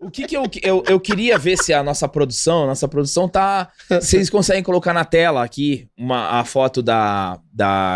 O que eu queria ver se a nossa produção tá... Vocês conseguem colocar na tela aqui a foto da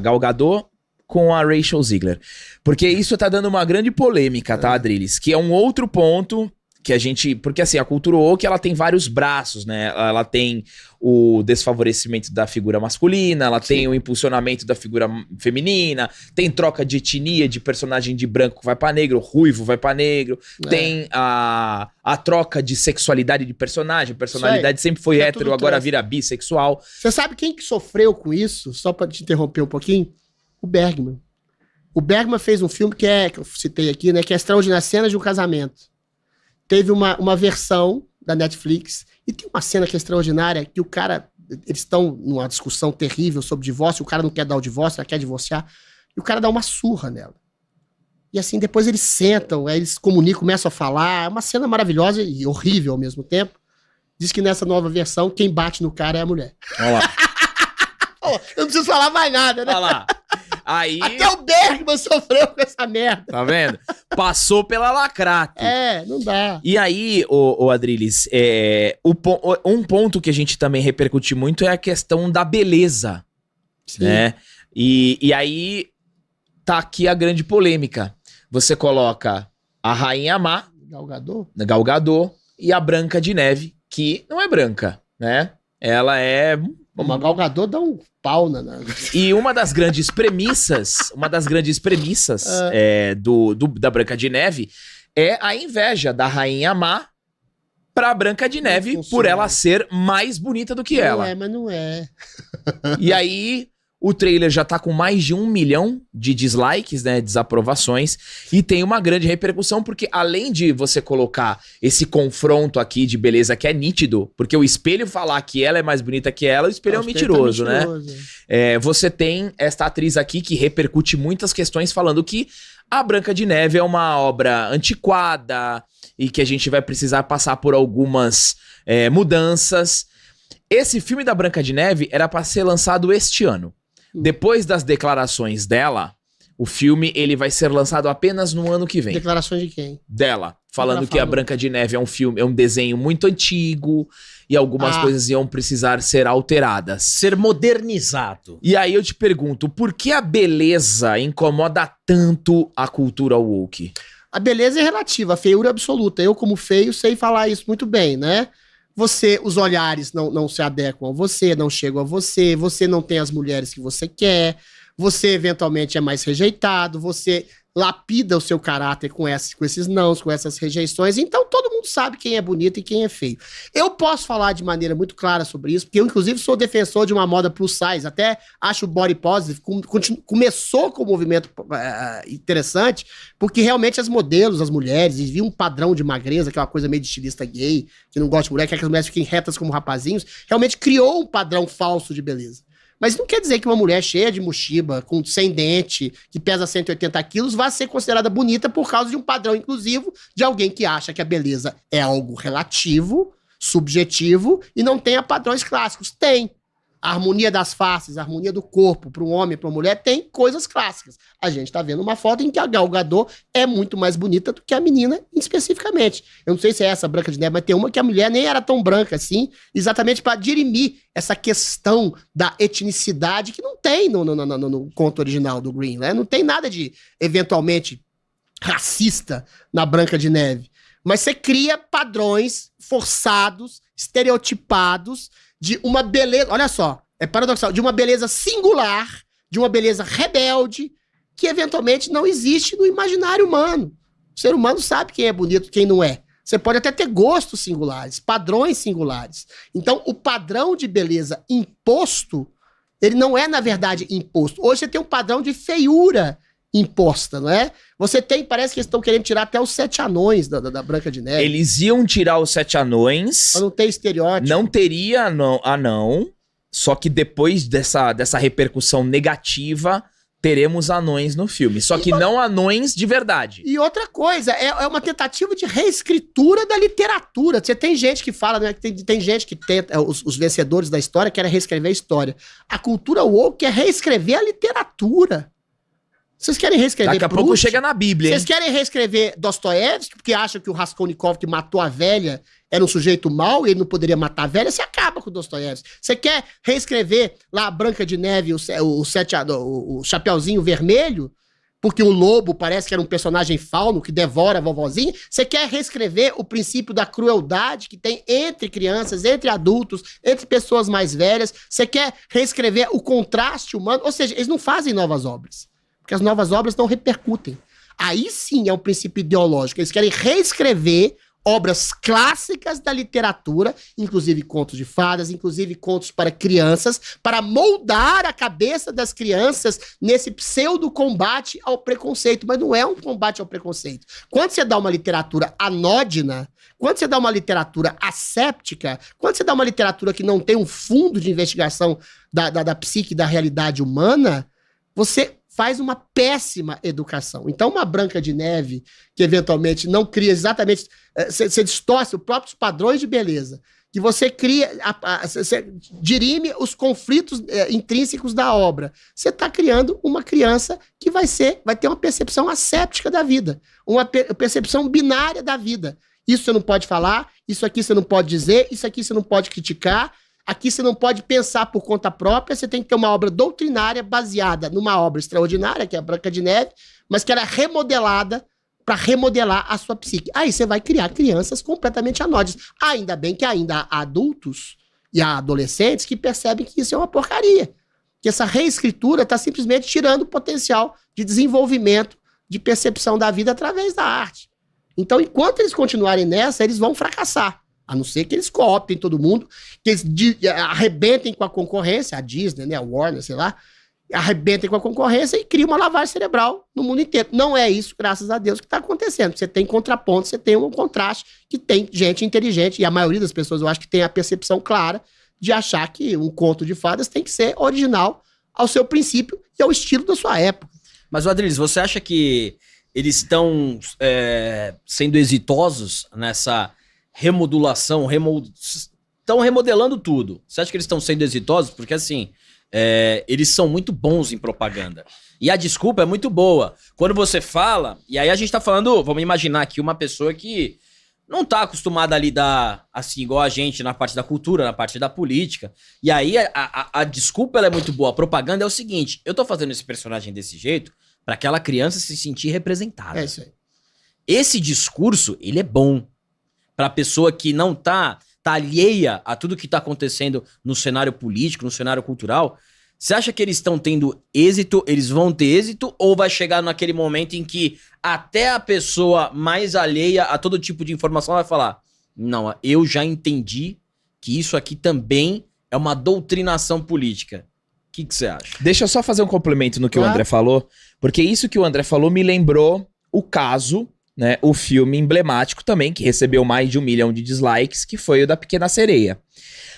Gal Gadot com a Rachel Zegler. Porque isso tá dando uma grande polêmica, tá, Adriles? Que é um outro ponto que a gente... Porque assim, a cultura woke, ela tem vários braços, né? Ela tem o desfavorecimento da figura masculina, ela tem o impulsionamento da figura feminina, tem troca de etnia, de personagem de branco que vai pra negro, ruivo vai pra negro, tem a troca de sexualidade de personalidade sempre foi hétero, agora vira bissexual. Você sabe quem que sofreu com isso? Só pra te interromper um pouquinho? O Bergman. O Bergman fez um filme que eu citei aqui, né? Que é Extraordinárias Cenas de um Casamento. Teve uma versão da Netflix, e tem uma cena que é extraordinária, que o cara, eles estão numa discussão terrível sobre divórcio, o cara não quer dar o divórcio, ela quer divorciar, e o cara dá uma surra nela. E assim, depois eles sentam, aí eles comunicam, começam a falar, é uma cena maravilhosa e horrível ao mesmo tempo. Diz que nessa nova versão, quem bate no cara é a mulher. Olha lá. Eu não preciso falar mais nada, né? Olha lá. Aí... Até o Bergman sofreu com essa merda. Tá vendo? Passou pela lacrata. Não dá. E aí, o Adriles, um ponto que a gente também repercute muito é a questão da beleza. Sim. Né? E aí, tá aqui a grande polêmica. Você coloca a Rainha Má, Gal Gadot, e a Branca de Neve, que não é branca, né? Ela é... Uma Gal Gadot dá um pau na... E uma das grandes premissas da Branca de Neve é a inveja da Rainha Má pra Branca de Neve por ela ser mais bonita do que ela. Mas não é. E aí, o trailer já tá com mais de 1 milhão de dislikes, né, desaprovações, e tem uma grande repercussão, porque além de você colocar esse confronto aqui de beleza que é nítido, porque o espelho falar que ela é mais bonita que ela, o espelho é um mentiroso, né? Você tem esta atriz aqui que repercute muitas questões falando que a Branca de Neve é uma obra antiquada e que a gente vai precisar passar por algumas mudanças. Esse filme da Branca de Neve era para ser lançado este ano. Depois das declarações dela, o filme ele vai ser lançado apenas no ano que vem. Declarações de quem? Dela. Falando que a Branca de Neve é um desenho muito antigo e algumas coisas iam precisar ser alteradas. Ser modernizado. E aí eu te pergunto, por que a beleza incomoda tanto a cultura woke? A beleza é relativa, a feiura é absoluta. Eu, como feio, sei falar isso muito bem, né? Os olhares não se adequam a você, não chegam a você, você não tem as mulheres que você quer, você eventualmente é mais rejeitado, você lapida o seu caráter com esses nãos, com essas rejeições, então todo mundo sabe quem é bonito e quem é feio. Eu posso falar de maneira muito clara sobre isso, porque eu inclusive sou defensor de uma moda plus size, até acho o body positive, começou com um movimento interessante, porque realmente as modelos, as mulheres, viam um padrão de magreza, que é uma coisa meio de estilista gay, que não gosta de mulher, quer que as mulheres fiquem retas como rapazinhos, realmente criou um padrão falso de beleza. Mas não quer dizer que uma mulher cheia de mochiba, sem dente, que pesa 180 quilos, vá ser considerada bonita por causa de um padrão inclusivo de alguém que acha que a beleza é algo relativo, subjetivo e não tenha padrões clássicos. Tem. A harmonia das faces, a harmonia do corpo, para um homem e para uma mulher, tem coisas clássicas. A gente está vendo uma foto em que a Gal Gadot é muito mais bonita do que a menina especificamente. Eu não sei se é essa Branca de Neve, mas tem uma que a mulher nem era tão branca assim, exatamente para dirimir essa questão da etnicidade que não tem no conto original do Green, né? Não tem nada de, eventualmente, racista na Branca de Neve. Mas você cria padrões forçados, estereotipados, de uma beleza, olha só, é paradoxal, de uma beleza singular, de uma beleza rebelde, que eventualmente não existe no imaginário humano. O ser humano sabe quem é bonito e quem não é. Você pode até ter gostos singulares, padrões singulares. Então, o padrão de beleza imposto, ele não é, na verdade, imposto. Hoje você tem um padrão de feiura imposta, não é? Você tem, parece que eles estão querendo tirar até os 7 anões da Branca de Neve. Eles iam tirar os 7 anões. Mas não tem estereótipo. Não teria anão, só que depois dessa repercussão negativa, teremos anões no filme. Só que não anões de verdade. E outra coisa, é uma tentativa de reescritura da literatura. Você tem gente que fala, né? Tem gente que tenta, os vencedores da história querem reescrever a história. A cultura woke quer reescrever a literatura. Vocês querem reescrever Daqui a pouco chega na Bíblia, hein? Vocês querem reescrever Dostoiévski porque acham que o Raskolnikov que matou a velha era um sujeito mau e ele não poderia matar a velha? Você acaba com o Dostoiévski. Você quer reescrever lá a Branca de Neve, o Chapeuzinho Vermelho, porque o lobo parece que era um personagem fauno que devora a vovozinha? Você quer reescrever o princípio da crueldade que tem entre crianças, entre adultos, entre pessoas mais velhas? Você quer reescrever o contraste humano? Ou seja, eles não fazem novas obras. Porque as novas obras não repercutem. Aí sim é um princípio ideológico. Eles querem reescrever obras clássicas da literatura, inclusive contos de fadas, inclusive contos para crianças, para moldar a cabeça das crianças nesse pseudo-combate ao preconceito. Mas não é um combate ao preconceito. Quando você dá uma literatura anódina, quando você dá uma literatura asséptica, quando você dá uma literatura que não tem um fundo de investigação da psique, da realidade humana, você faz uma péssima educação. Então, uma Branca de Neve, que eventualmente não cria exatamente... Você distorce os próprios padrões de beleza, que você cria... Você dirime os conflitos intrínsecos da obra. Você está criando uma criança que vai ter uma percepção asséptica da vida, uma percepção binária da vida. Isso você não pode falar, isso aqui você não pode dizer, isso aqui você não pode criticar. Aqui você não pode pensar por conta própria, você tem que ter uma obra doutrinária baseada numa obra extraordinária, que é a Branca de Neve, mas que era remodelada para remodelar a sua psique. Aí você vai criar crianças completamente anódinas. Ainda bem que ainda há adultos e há adolescentes que percebem que isso é uma porcaria. Que essa reescritura está simplesmente tirando o potencial de desenvolvimento, de percepção da vida através da arte. Então, enquanto eles continuarem nessa, eles vão fracassar. A não ser que eles cooptem todo mundo, que eles arrebentem com a concorrência, a Disney, né, a Warner, sei lá, arrebentem com a concorrência e criem uma lavagem cerebral no mundo inteiro. Não é isso, graças a Deus, que está acontecendo. Você tem contraponto, você tem um contraste, que tem gente inteligente, e a maioria das pessoas, eu acho que tem a percepção clara de achar que um conto de fadas tem que ser original ao seu princípio e ao estilo da sua época. Mas, Adriles, você acha que eles estão sendo exitosos nessa remodulação, estão remodelando tudo? Você acha que eles estão sendo exitosos? Porque assim, eles são muito bons em propaganda. E a desculpa é muito boa. Quando você fala, e aí a gente tá falando, vamos imaginar aqui uma pessoa que não tá acostumada a lidar assim, igual a gente, na parte da cultura, na parte da política. E aí a desculpa ela é muito boa. A propaganda é o seguinte, eu tô fazendo esse personagem desse jeito para aquela criança se sentir representada. É isso aí. Esse discurso, ele é bom. Para a pessoa que não tá alheia a tudo que tá acontecendo no cenário político, no cenário cultural. Você acha que eles estão tendo êxito, eles vão ter êxito, ou vai chegar naquele momento em que até a pessoa mais alheia a todo tipo de informação vai falar: não, eu já entendi que isso aqui também é uma doutrinação política. O que você acha? Deixa eu só fazer um complemento no que o André falou, porque isso que o André falou me lembrou o caso, né, o filme emblemático também, que recebeu mais de 1 milhão de dislikes, que foi o da Pequena Sereia.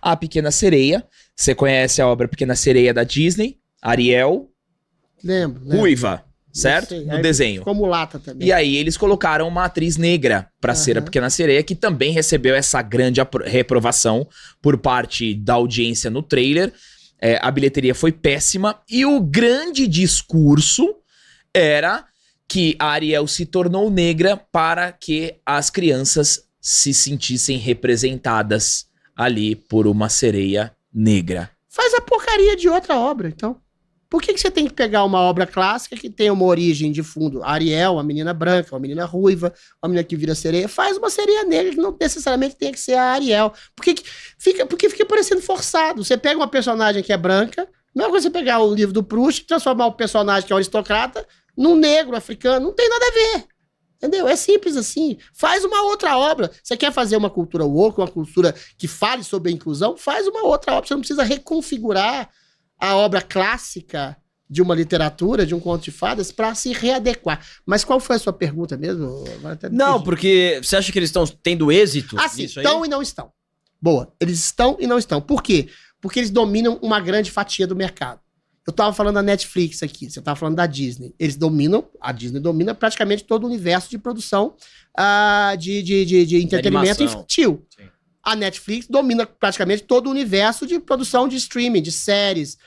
A Pequena Sereia, você conhece a obra Pequena Sereia da Disney? Ariel, Lembro. ruiva, certo? Sei. No Aí desenho. ficou mulata também. E aí eles colocaram uma atriz negra pra ser a Pequena Sereia, que também recebeu essa grande reprovação por parte da audiência no trailer. A bilheteria foi péssima, e o grande discurso era que a Ariel se tornou negra para que as crianças se sentissem representadas ali por uma sereia negra. Faz a porcaria de outra obra, então. Por que você tem que pegar uma obra clássica que tem uma origem de fundo? Ariel, a menina branca, uma menina ruiva, uma menina que vira sereia. Faz uma sereia negra que não necessariamente tem que ser a Ariel. Porque fica parecendo forçado. Você pega uma personagem que é branca, não é você pegar o livro do Proust e transformar o personagem que é um aristocrata num negro africano. Não tem nada a ver. Entendeu? É simples assim. Faz uma outra obra. Você quer fazer uma cultura woke, uma cultura que fale sobre a inclusão? Faz uma outra obra. Você não precisa reconfigurar a obra clássica de uma literatura, de um conto de fadas, para se readequar. Mas qual foi a sua pergunta mesmo? Não, porque você acha que eles estão tendo êxito? Sim, estão e não estão. Boa. Eles estão e não estão. Por quê? Porque eles dominam uma grande fatia do mercado. Eu tava falando da Netflix aqui, você tava falando da Disney. A Disney domina praticamente todo o universo de produção de entretenimento infantil. Sim. A Netflix domina praticamente todo o universo de produção de streaming, de séries,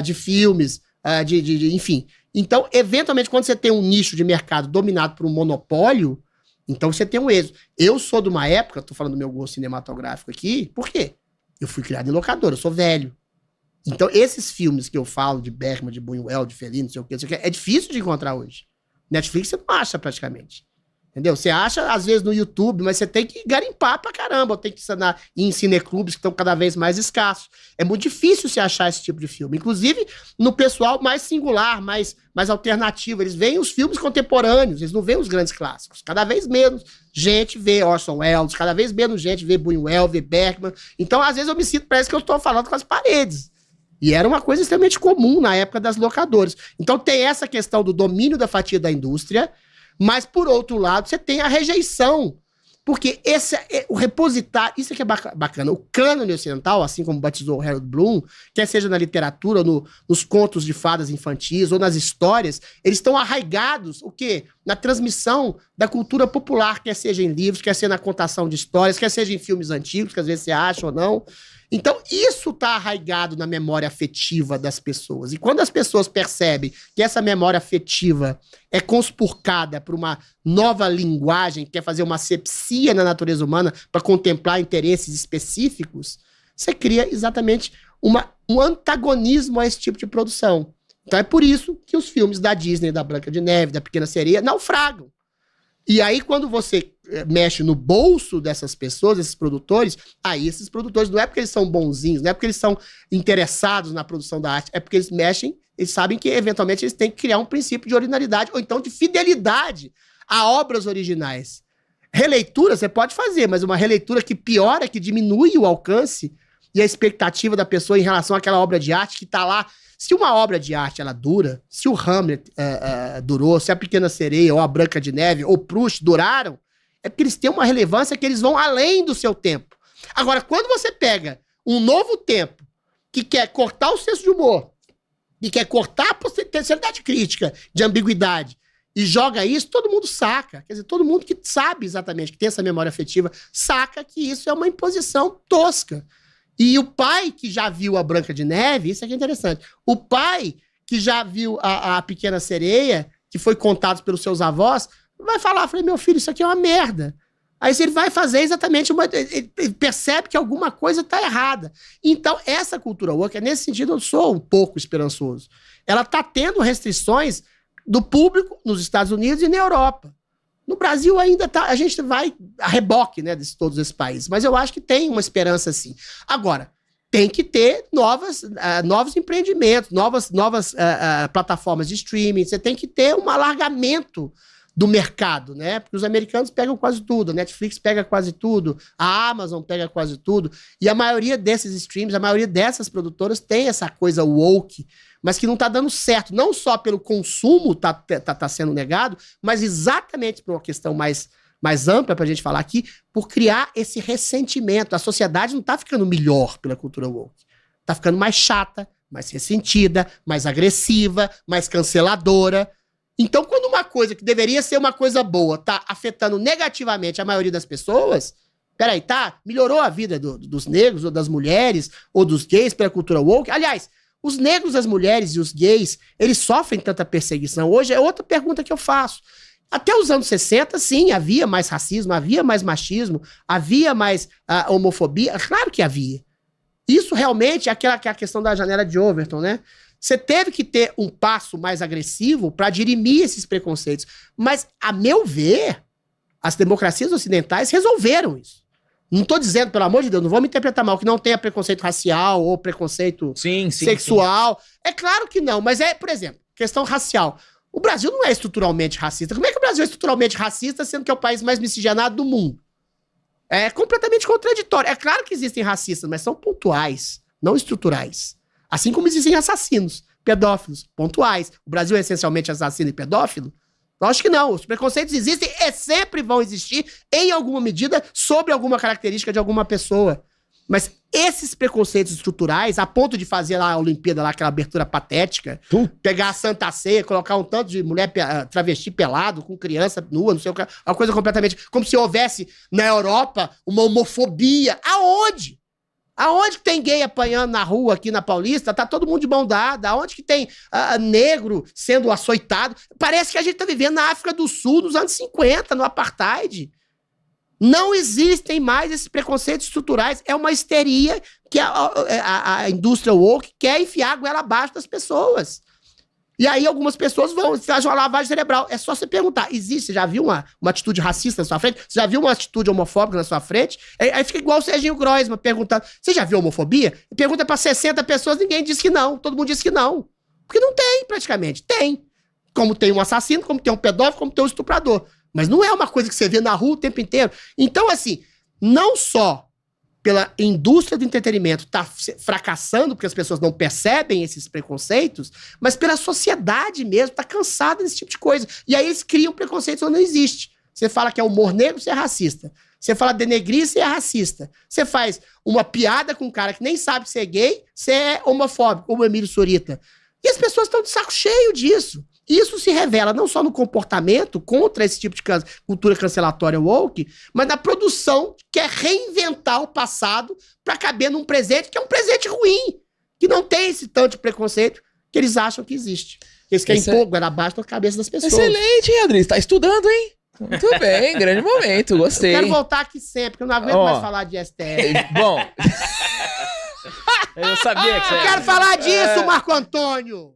de filmes, enfim. Então, eventualmente, quando você tem um nicho de mercado dominado por um monopólio, então você tem um êxito. Eu sou de uma época, tô falando do meu gosto cinematográfico aqui, por quê? Eu fui criado em locadora, eu sou velho. Então, esses filmes que eu falo, de Bergman, de Buñuel, de Fellini, não sei o que, é difícil de encontrar hoje. Netflix você não acha praticamente. Entendeu? Você acha, às vezes, no YouTube, mas você tem que garimpar pra caramba. Tem que ir em cineclubes que estão cada vez mais escassos. É muito difícil você achar esse tipo de filme. Inclusive, no pessoal mais singular, mais alternativo. Eles veem os filmes contemporâneos, eles não veem os grandes clássicos. Cada vez menos gente vê Orson Welles, cada vez menos gente vê Buñuel, vê Bergman. Então, às vezes, eu me sinto, parece que eu estou falando com as paredes. E era uma coisa extremamente comum na época das locadoras. Então, tem essa questão do domínio da fatia da indústria. Mas, por outro lado, você tem a rejeição. Porque o repositário, isso aqui é bacana. O cânone ocidental, assim como batizou o Harold Bloom, quer seja na literatura, nos contos de fadas infantis ou nas histórias, eles estão arraigados, o quê? Na transmissão da cultura popular, quer seja em livros, quer seja na contação de histórias, quer seja em filmes antigos, que às vezes você acha ou não. Então, isso está arraigado na memória afetiva das pessoas. E quando as pessoas percebem que essa memória afetiva é conspurcada por uma nova linguagem, que quer fazer uma asepsia na natureza humana para contemplar interesses específicos, você cria exatamente um antagonismo a esse tipo de produção. Então é por isso que os filmes da Disney, da Branca de Neve, da Pequena Sereia, naufragam. E aí, quando você mexe no bolso dessas pessoas, desses produtores, aí esses produtores, não é porque eles são bonzinhos, não é porque eles são interessados na produção da arte, é porque eles mexem, eles sabem que, eventualmente, eles têm que criar um princípio de originalidade, ou então de fidelidade a obras originais. Releitura você pode fazer, mas uma releitura que piora, que diminui o alcance e a expectativa da pessoa em relação àquela obra de arte que está lá. Se uma obra de arte ela dura, se o Hamlet durou, se a Pequena Sereia ou a Branca de Neve ou Proust duraram, é porque eles têm uma relevância que eles vão além do seu tempo. Agora, quando você pega um novo tempo que quer cortar o senso de humor, que quer cortar a potencialidade crítica, de ambiguidade, e joga isso, todo mundo saca. Quer dizer, todo mundo que sabe exatamente, que tem essa memória afetiva, saca que isso é uma imposição tosca. E o pai que já viu a Branca de Neve, isso aqui é interessante, o pai que já viu a Pequena Sereia, que foi contado pelos seus avós, vai falar, falei, meu filho, isso aqui é uma merda. Aí ele vai fazer exatamente ele percebe que alguma coisa está errada. Então, essa cultura woke, nesse sentido, eu sou um pouco esperançoso. Ela está tendo restrições do público nos Estados Unidos e na Europa. No Brasil ainda tá, a gente vai a reboque, né, de todos esses países, mas eu acho que tem uma esperança sim. Agora, tem que ter novos empreendimentos, novas plataformas de streaming, você tem que ter um alargamento do mercado, né? Porque os americanos pegam quase tudo, a Netflix pega quase tudo, a Amazon pega quase tudo, e a maioria desses streams, a maioria dessas produtoras tem essa coisa woke, mas que não tá dando certo, não só pelo consumo tá sendo negado, mas exatamente por uma questão mais ampla pra gente falar aqui, por criar esse ressentimento. A sociedade não tá ficando melhor pela cultura woke, tá ficando mais chata, mais ressentida, mais agressiva, mais canceladora. Então, quando uma coisa que deveria ser uma coisa boa tá afetando negativamente a maioria das pessoas, peraí, tá? Melhorou a vida dos negros, ou das mulheres, ou dos gays pela cultura woke? Aliás, os negros, as mulheres e os gays, eles sofrem tanta perseguição. Hoje é outra pergunta que eu faço. Até os anos 60, sim, havia mais racismo, havia mais machismo, havia mais homofobia. Claro que havia. Isso realmente é a questão da janela de Overton, né? Você teve que ter um passo mais agressivo para dirimir esses preconceitos. Mas, a meu ver, as democracias ocidentais resolveram isso. Não estou dizendo, pelo amor de Deus, não vou me interpretar mal, que não tenha preconceito racial ou preconceito sexual. Sim. É claro que não, mas por exemplo, questão racial. O Brasil não é estruturalmente racista. Como é que o Brasil é estruturalmente racista, sendo que é o país mais miscigenado do mundo? É completamente contraditório. É claro que existem racistas, mas são pontuais, não estruturais. Assim como existem assassinos, pedófilos, pontuais. O Brasil é essencialmente assassino e pedófilo? Eu acho que não. Os preconceitos existem e sempre vão existir, em alguma medida, sobre alguma característica de alguma pessoa. Mas esses preconceitos estruturais, a ponto de fazer lá a Olimpíada, lá, aquela abertura patética, pegar a Santa Ceia, colocar um tanto de mulher travesti pelado, com criança nua, não sei o que, uma coisa completamente... Como se houvesse, na Europa, uma homofobia. Aonde? Aonde que tem gay apanhando na rua aqui na Paulista, tá todo mundo de mão dada. Aonde que tem negro sendo açoitado? Parece que a gente tá vivendo na África do Sul dos anos 50, no apartheid. Não existem mais esses preconceitos estruturais. É uma histeria que a indústria woke quer enfiar a goela abaixo das pessoas. E aí algumas pessoas fazem uma lavagem cerebral. É só você perguntar, existe? Você já viu uma atitude racista na sua frente? Você já viu uma atitude homofóbica na sua frente? Aí fica igual o Serginho Groisman perguntando, você já viu homofobia? Pergunta pra 60 pessoas, ninguém diz que não. Todo mundo diz que não. Porque não tem, praticamente. Tem. Como tem um assassino, como tem um pedófilo, como tem um estuprador. Mas não é uma coisa que você vê na rua o tempo inteiro. Então, assim, não só pela indústria do entretenimento tá fracassando porque as pessoas não percebem esses preconceitos, mas pela sociedade mesmo, tá cansada desse tipo de coisa. E aí eles criam preconceitos onde não existe. Você fala que é humor negro, você é racista. Você fala denegrir, você é racista. Você faz uma piada com um cara que nem sabe ser gay, você é homofóbico, como o Emílio Surita. E as pessoas estão de saco cheio disso. Isso se revela não só no comportamento contra esse tipo de cultura cancelatória woke, mas na produção que quer reinventar o passado para caber num presente que é um presente ruim, que não tem esse tanto de preconceito que eles acham que existe. Eles querem pôr goela abaixo na cabeça das pessoas. Excelente, hein, Adri? Você tá estudando, hein? Muito bem, grande momento, gostei. Eu quero voltar aqui sempre, porque eu não aguento mais falar de STF. Bom... Eu sabia que você... Eu quero falar disso, Marco Antônio!